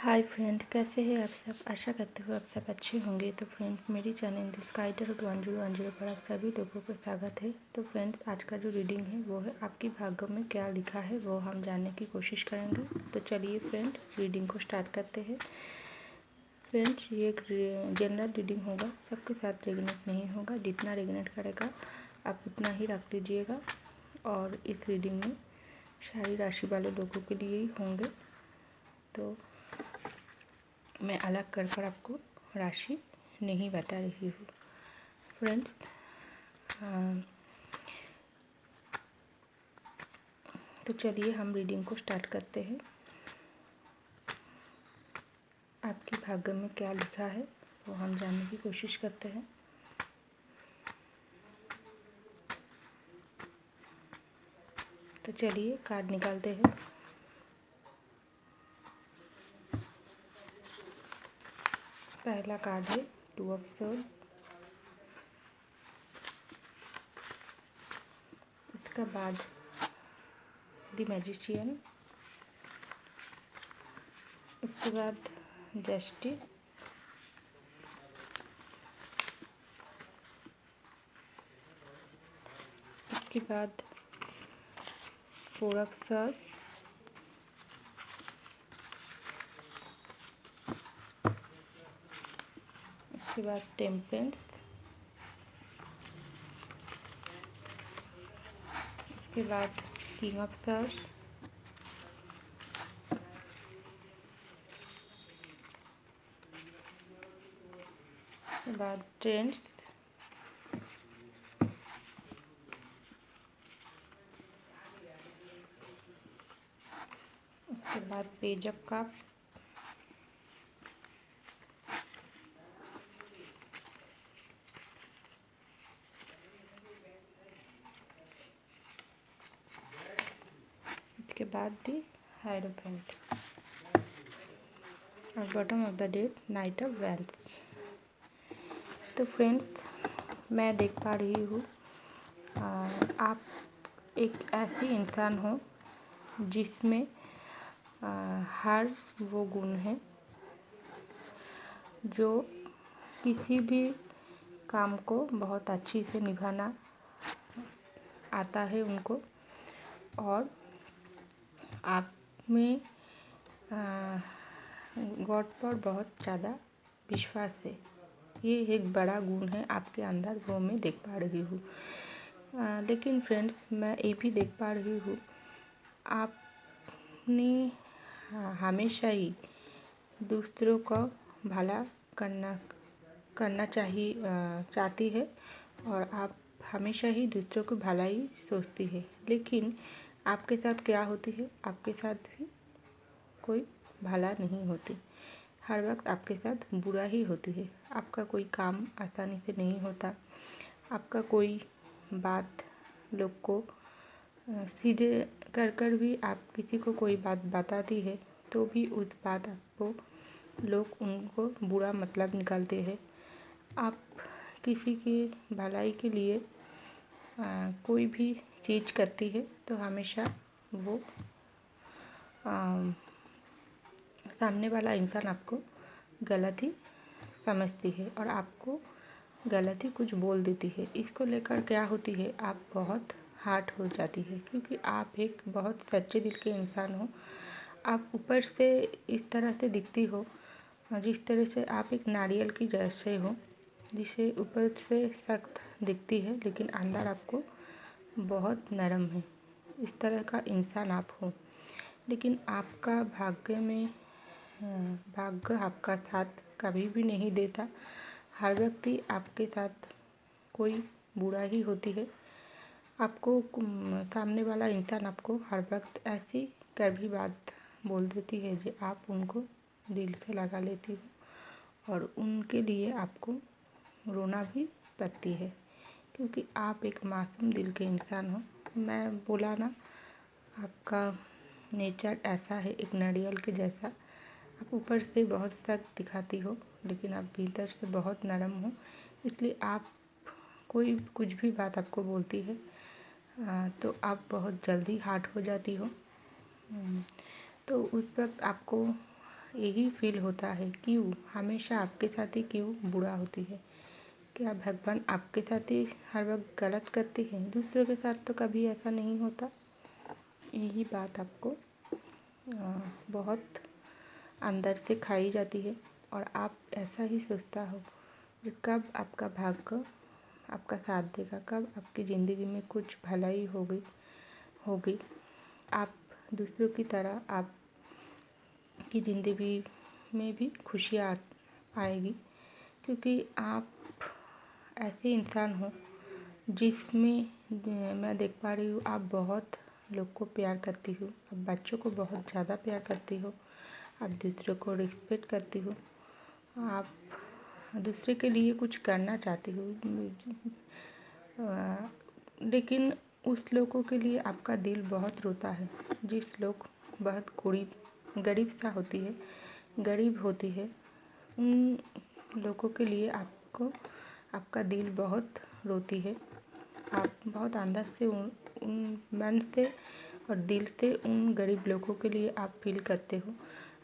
Hi friend, कैसे हैं आप सब। आशा करते हुए आप सब अच्छे होंगे। तो फ्रेंड्स, मेरी चैनल द स्काई 1010 पर आप सभी लोगों को स्वागत है। तो फ्रेंड्स, आज का जो रीडिंग है वो है आपकी भाग्यों में क्या लिखा है, वो हम जानने की कोशिश करेंगे। तो चलिए फ्रेंड, रीडिंग को स्टार्ट करते हैं। फ्रेंड्स, ये एक जनरल रीडिंग होगा, सबके साथ रेजोनेट नहीं होगा। जितना रेजोनेट करेगा आप उतना ही रख लीजिएगा। और इस रीडिंग में सारी राशि वाले लोगों के लिए ही होंगे। तो मैं अलग कर आपको राशि नहीं बता रही हूँ फ्रेंड्स। तो चलिए हम रीडिंग को स्टार्ट करते हैं। आपके भाग्य में क्या लिखा है वो हम जानने की कोशिश करते हैं। तो चलिए कार्ड निकालते हैं। पहला कार्ड है 2 ऑफ सोर्ड। इसके बाद द मैजिशियन। इसके बाद जस्टिस। इसके बाद 4 ऑफ सोर्ड। इसके बाद टेम्परेंस। इसके बाद किंग ऑफ सोर्ड। इसके बाद ट्रेंड्स। उसके बाद पेज ऑफ कप। इसके बाद दी हायरोफेंट और bottom of the deck night of wealth. तो फ्रेंड्स, मैं देख पा रही हूँ आप एक ऐसी इंसान हो जिसमें हर वो गुण है जो किसी भी काम को बहुत अच्छी से निभाना आता है उनको। और आप में गॉड पर बहुत ज़्यादा विश्वास है। ये एक बड़ा गुण है आपके अंदर, वो मैं देख पा रही हूँ। लेकिन फ्रेंड्स, मैं ये भी देख पा रही हूँ आपने हमेशा ही दूसरों का भला करना चाहती है। और आप हमेशा ही दूसरों को भला ही सोचती है। लेकिन आपके साथ क्या होती है, आपके साथ भी कोई भला नहीं होती। हर वक्त आपके साथ बुरा ही होती है। आपका कोई काम आसानी से नहीं होता। आपका कोई बात लोग को सीधे कर भी आप किसी को कोई बात बताती है तो भी उस बात आपको लोग उनको बुरा मतलब निकालते हैं। आप किसी की भलाई के लिए कोई भी चीज़ करती है तो हमेशा वो सामने वाला इंसान आपको गलत ही समझती है और आपको गलत ही कुछ बोल देती है। इसको लेकर क्या होती है, आप बहुत हार्ट हो जाती है क्योंकि आप एक बहुत सच्चे दिल के इंसान हो। आप ऊपर से इस तरह से दिखती हो जिस तरह से आप एक नारियल की जैसे हो, जिसे ऊपर से सख्त दिखती है लेकिन अंदर आपको बहुत नरम है। इस तरह का इंसान आप हो। लेकिन आपका भाग्य आपका साथ कभी भी नहीं देता। हर व्यक्ति आपके साथ कोई बुरा ही होती है। आपको सामने वाला इंसान आपको हर वक्त ऐसी कड़वी बात बोल देती है जो आप उनको दिल से लगा लेती हो और उनके लिए आपको रोना भी पड़ती है क्योंकि आप एक मासूम दिल के इंसान हो। मैं बोला ना, आपका नेचर ऐसा है एक नारियल के जैसा। आप ऊपर से बहुत सख्त दिखाती हो लेकिन आप भीतर से बहुत नरम हो। इसलिए आप कोई कुछ भी बात आपको बोलती है तो आप बहुत जल्दी हर्ट हो जाती हो। तो उस वक्त आपको यही फील होता है, क्यों हमेशा आपके साथ ही क्यों बुरा होती है? क्या भगवान आपके साथ ही हर वक्त गलत करते हैं? दूसरों के साथ तो कभी ऐसा नहीं होता। यही बात आपको बहुत अंदर से खाई जाती है और आप ऐसा ही सोचता हो कि कब आपका भाग्य आपका साथ देगा, कब आपकी ज़िंदगी में कुछ भलाई होगी। आप दूसरों की तरह आपकी ज़िंदगी में भी खुशियाँ आएगी, क्योंकि आप ऐसे इंसान हो जिसमें मैं देख पा रही हूँ आप बहुत लोग को प्यार करती हो, आप बच्चों को बहुत ज़्यादा प्यार करती हो, आप दूसरों को रिस्पेक्ट करती हो, आप दूसरे के लिए कुछ करना चाहती हो, लेकिन उस लोगों के लिए आपका दिल बहुत रोता है। जिस लोग बहुत गरीब सा होती है, गरीब होती है, उन लोगों के लिए आपका दिल बहुत रोती है। आप बहुत अंदर से उन मन से और दिल से उन गरीब लोगों के लिए आप फील करते हो।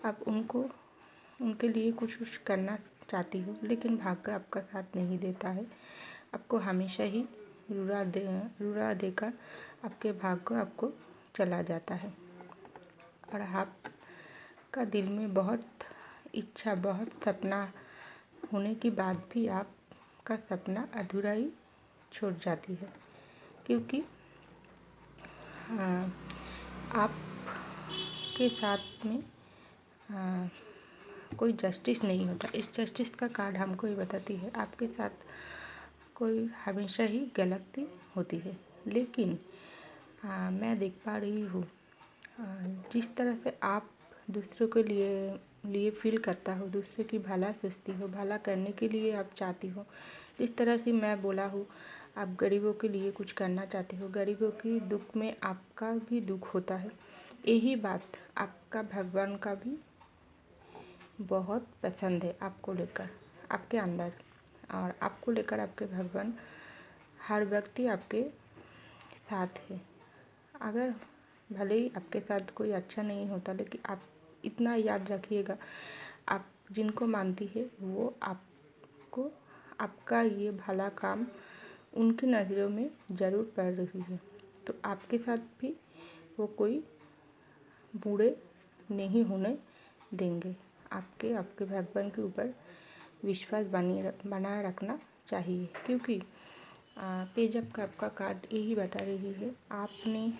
आप उनके लिए कुछ करना चाहती हो, लेकिन भाग्य आपका साथ नहीं देता है। आपको हमेशा ही रुला देकर आपके भाग्य आपको चला जाता है और आपका दिल में बहुत इच्छा, बहुत सपना होने के बाद भी आपका सपना अधूरा ही छूट जाती है, क्योंकि आपके साथ में कोई जस्टिस नहीं होता। इस जस्टिस का कार्ड हमको ये बताती है आपके साथ कोई हमेशा ही गलती होती है। लेकिन मैं देख पा रही हूँ जिस तरह से आप दूसरों के लिए फील करता हो, दूसरे की भला सोचती हो, भला करने के लिए आप चाहती हो। जिस तरह से मैं बोला हूँ, आप गरीबों के लिए कुछ करना चाहते हो, गरीबों की दुख में आपका भी दुख होता है। यही बात आपका भगवान का भी बहुत पसंद है आपको लेकर, आपके अंदर, और आपको लेकर आपके भगवान हर वक्त ही आपके साथ है। अगर भले ही आपके साथ कोई अच्छा नहीं होता, लेकिन आप इतना याद रखिएगा, आप जिनको मानती है वो आपको आपका ये भला काम उनकी नज़रों में ज़रूर पड़ रही है। तो आपके साथ भी वो कोई बुरे नहीं होने देंगे। आपके भगवान के ऊपर विश्वास बनाए रखना चाहिए, क्योंकि पेजअप का आपका कार्ड यही बता रही है आपने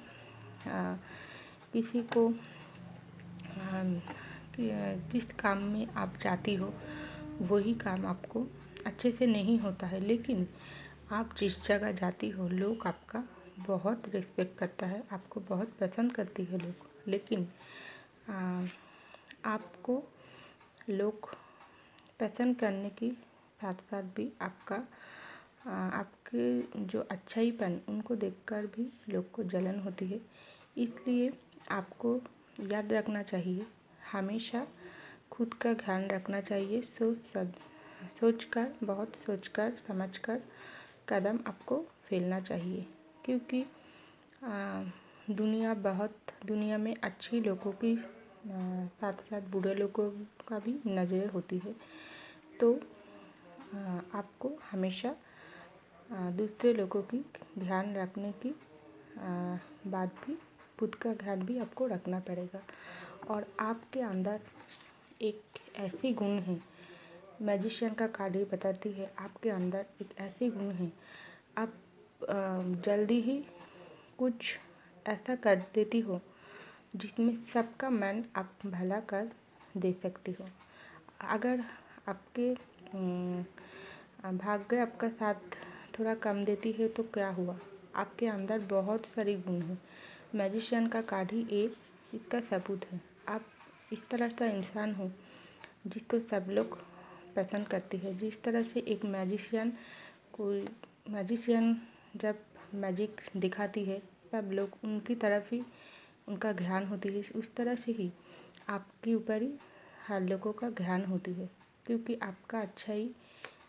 किसी को जिस काम में आप चाहती हो वही काम आपको अच्छे से नहीं होता है, लेकिन आप जिस जगह जाती हो लोग आपका बहुत रिस्पेक्ट करता है, आपको बहुत पसंद करती है लोग। लेकिन आपको लोग पसंद करने के साथ साथ भी आपके जो अच्छाईपन उनको देखकर भी लोग को जलन होती है। इसलिए आपको याद रखना चाहिए, हमेशा खुद का ध्यान रखना चाहिए। बहुत सोचकर समझकर कदम आपको फैलना चाहिए, क्योंकि दुनिया में अच्छे लोगों की साथ साथ बुरे लोगों का भी नज़रें होती है। तो आपको हमेशा दूसरे लोगों की ध्यान रखने की बाद भी खुद का ध्यान भी आपको रखना पड़ेगा। और आपके अंदर एक ऐसी गुण है, मैजिशियन का कार्ड ही बताती है आपके अंदर एक ऐसी गुण है, आप जल्दी ही कुछ ऐसा कर देती हो जिसमें सबका मन आप भला कर दे सकती हो। अगर आपके भाग्य आपका साथ थोड़ा कम देती है तो क्या हुआ, आपके अंदर बहुत सारी गुण है। मैजिशियन का कार्ड ही इसका सबूत है। आप इस तरह का इंसान हो जिसको सब लोग पसंद करती है। जिस तरह से एक मैजिशियन जब मैजिक दिखाती है सब लोग उनकी तरफ ही उनका ध्यान होती है, उस तरह से ही आपके ऊपर ही हर लोगों का ध्यान होती है, क्योंकि आपका अच्छाई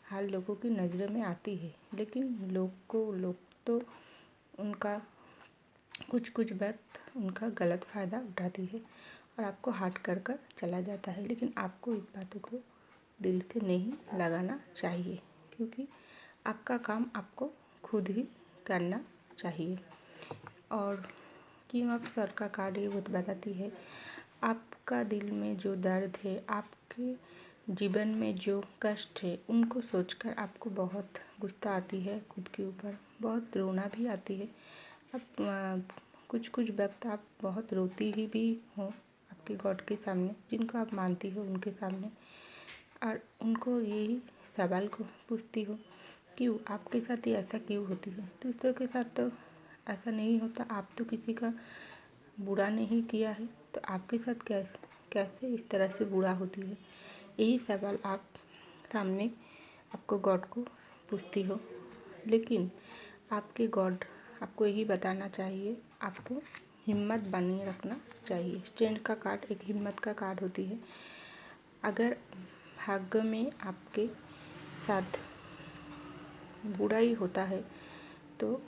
हर लोगों की नज़रों में आती है। लेकिन लोग तो उनका कुछ बात उनका गलत फ़ायदा उठाती है और आपको हर्ट कर कर चला जाता है। लेकिन आपको इस बातों को दिल से नहीं लगाना चाहिए, क्योंकि आपका काम आपको खुद ही करना चाहिए। और किंग ऑफ सॉर्ड का कार्ड ये बताती है आपका दिल में जो दर्द है, आपके जीवन में जो कष्ट है, उनको सोचकर आपको बहुत गुस्सा आती है खुद के ऊपर, बहुत रोना भी आती है। अब कुछ वक्त आप बहुत रोती ही भी हो आपके गॉड के सामने, जिनको आप मानती हो उनके सामने, और उनको यही सवाल को पूछती हो क्यों आपके साथ ये ऐसा क्यों होती है। दूसरों के साथ तो ऐसा नहीं होता, आप तो किसी का बुरा नहीं किया है, तो आपके साथ कैसे इस तरह से बुरा होती है। यही सवाल आप सामने आपको गॉड को पूछती हो। लेकिन आपके गॉड आपको यही बताना चाहिए, आपको हिम्मत बनी रखना चाहिए। स्ट्रेंथ का कार्ड एक हिम्मत का कार्ड होती है। अगर भाग्य में आपके साथ बुरा ही होता है तो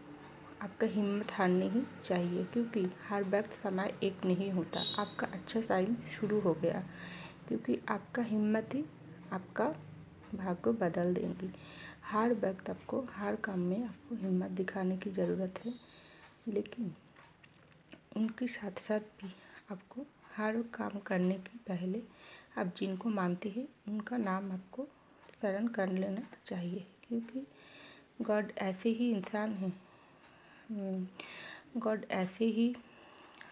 आपका हिम्मत हारनी ही चाहिए, क्योंकि हर वक्त समय एक नहीं होता। आपका अच्छा टाइम शुरू हो गया, क्योंकि आपका हिम्मत ही आपका भाग्य बदल देंगी। हर वक्त आपको हर काम में आपको हिम्मत दिखाने की ज़रूरत है, लेकिन उनके साथ साथ भी आपको हर काम करने के पहले आप जिनको मानते हैं उनका नाम आपको स्मरण कर लेना चाहिए, क्योंकि गॉड ऐसे ही इंसान हैं, गॉड ऐसे ही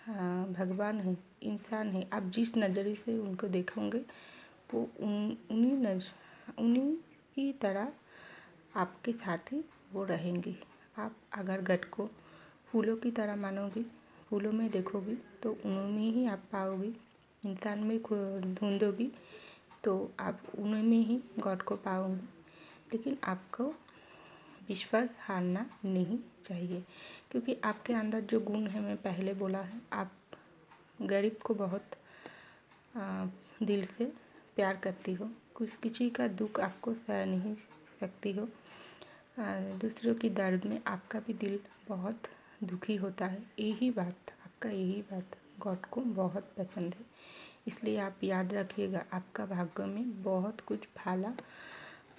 भगवान हैं, इंसान हैं। आप जिस नज़रिए से उनको देखोगे वो उन्हीं की तरह आपके साथ ही वो रहेंगी। आप अगर गॉड को फूलों की तरह मानोगी, फूलों में देखोगी तो उनमें ही आप पाओगी। इंसान में ढूंढोगी तो आप उनमें ही गॉड को पाओगे। लेकिन आपको विश्वास हारना नहीं चाहिए, क्योंकि आपके अंदर जो गुण है, मैं पहले बोला है, आप गरीब को बहुत दिल से प्यार करती हो, किसी का दुख आपको सह नहीं सकती हो। दूसरों की दर्द में आपका भी दिल बहुत दुखी होता है। यही बात गॉड को बहुत पसंद है। इसलिए आप याद रखिएगा, आपका भाग्य में बहुत कुछ भला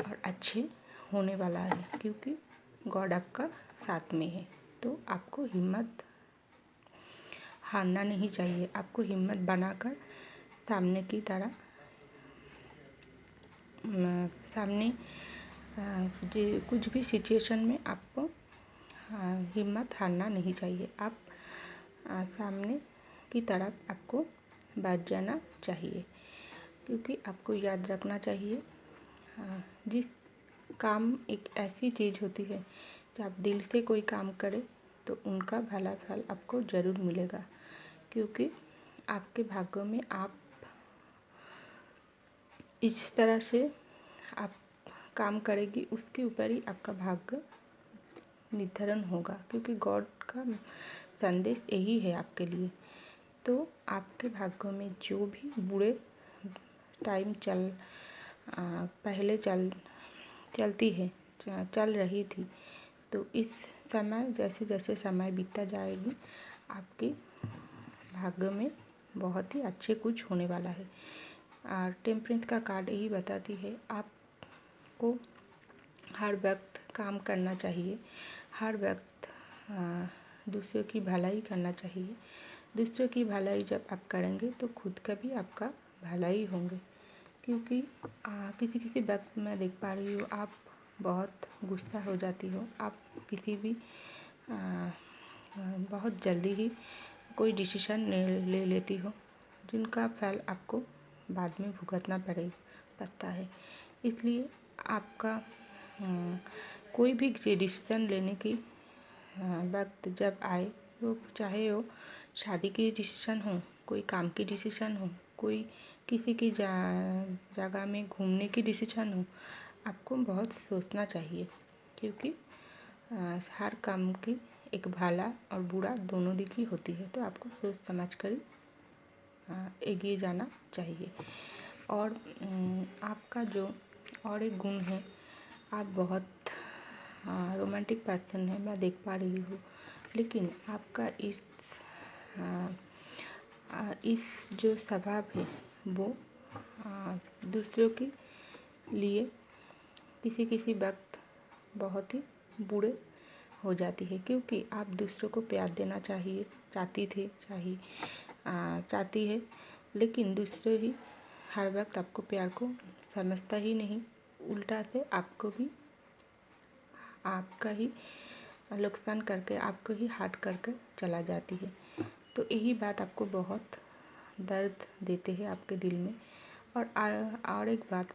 और अच्छे होने वाला है, क्योंकि गॉड आपका साथ में है। तो आपको हिम्मत हारना नहीं चाहिए। आपको हिम्मत बनाकर सामने की तरह सामने कुछ भी सिचुएशन में आपको हिम्मत हारना नहीं चाहिए। आप सामने की तरफ आपको बढ़ जाना चाहिए, क्योंकि आपको याद रखना चाहिए जिस काम एक ऐसी चीज़ होती है, जब आप दिल से कोई काम करें तो उनका भला फल आपको ज़रूर मिलेगा, क्योंकि आपके भाग्य में आप इस तरह से आप काम करेगी, उसके ऊपर ही आपका भाग्य निर्धारण होगा, क्योंकि गॉड का संदेश यही है आपके लिए। तो आपके भाग्य में जो भी बुरे टाइम पहले चलती है, चल रही थी, तो इस समय जैसे जैसे समय बीतता जाएगी, आपके भाग्य में बहुत ही अच्छे कुछ होने वाला है। और टेम्परेंस का कार्ड यही बताती है आपको हर वक्त काम करना चाहिए, हर वक्त दूसरों की भलाई करना चाहिए। दूसरों की भलाई जब आप करेंगे तो खुद का भी आपका भलाई होंगे, क्योंकि किसी वक्त मैं देख पा रही हूँ आप बहुत गुस्सा हो जाती हो, आप किसी भी बहुत जल्दी ही कोई डिसीज़न ले लेती हो, जिनका फल आपको बाद में भुगतना पड़ता है। इसलिए आपका कोई भी डिसीज़न लेने की वक्त जब आए, वो चाहे वो शादी की डिसीज़न हो, कोई काम की डिसीज़न हो, कोई किसी की जगह में घूमने की डिसीज़न हो, आपको बहुत सोचना चाहिए, क्योंकि हर काम की एक भला और बुरा दोनों दिख होती है। तो आपको सोच समझ कर आगे जाना चाहिए। और आपका जो और एक गुण है, आप बहुत रोमांटिक पर्सन है, मैं देख पा रही हूँ। लेकिन आपका इस इस जो स्वभाव है वो दूसरों के लिए किसी किसी वक्त बहुत ही बुरे हो जाती है, क्योंकि आप दूसरों को प्यार देना चाहती है, लेकिन दूसरे ही हर वक्त आपको प्यार को समझता ही नहीं, उल्टा से आपका ही नुकसान करके आपको ही हर्ट करके चला जाती है। तो यही बात आपको बहुत दर्द देते हैं आपके दिल में। और एक बात